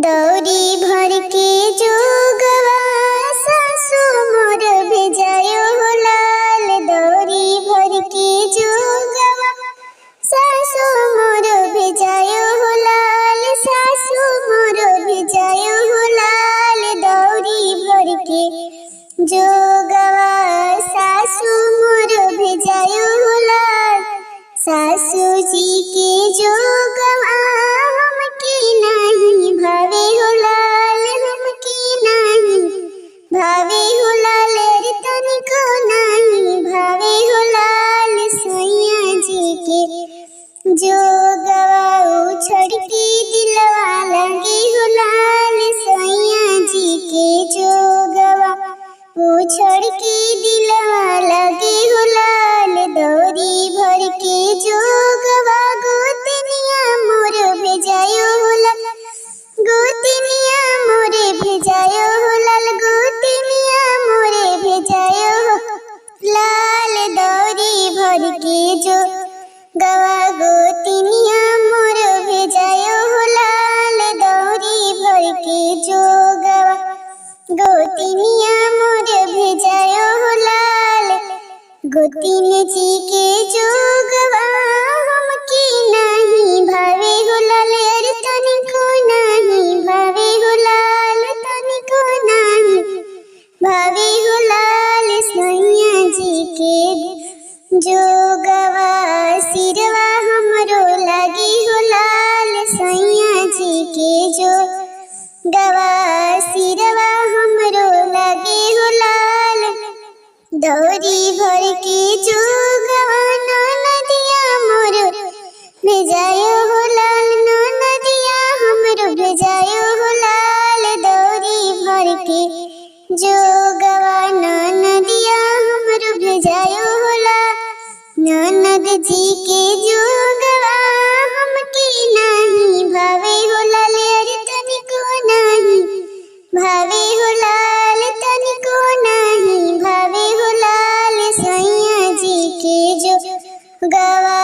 दौरी भर के जोगवा सासु मोर भेजायो हो लाल। दौरी भर के जोगवा सासु मोर भेजायो हो लाल। सासु मोर भेजायो हो लाल। दौरी भर के जोगवा सासु मोर भेजायो हो लाल। सासु जी के जोगवा हमके नहीं भावे हो लाल। हमके नहीं भावे हो लाल। रे तनिको नहीं भावे हो लाल। सैया जी के जोगवा उछड़ के दिलवा लगे हो लाल। सैया जी के जोगवा उछड़ के दिलवा लगे हो लाल। दौरी भर के जोगवा गोतनिया मोर भेजायो हो लाल। गोतनिया मोरे भेजायो हो लाल। गोतनिया मोरे भेजायो हो लाल। दौरी भर के जोगवा गोतनिया मोर भेजायो हो लाल। दौरी भर के जोगवा गोतनिया मोर भेजायो हो लाल। गोतिन जी के जोगवा हमके नहीं भावे हो लाल। अरे तनिको नहीं भावे हो लाल। तनिको नहीं भावे हो लाल। सैया जी के जोगवा सिरवा हमरो लगी हो लाल। सैया जी के जोगवा सिरवा हमरो लगे हो लाल। दौरी भर के जोगवा नदिया मोर भेजायो हो लाल। नदिया हमरो भेजायो हो लाल। दौरी भर के जोगवा नदिया हमरो भेजायो हो लाल। ननद जी के जोगवा हमके नहीं भावे हो लाल। अरे तनिको नहीं भावे हो लाल। तनिको नहीं भावे हो लाल। सैया जी के जोगवा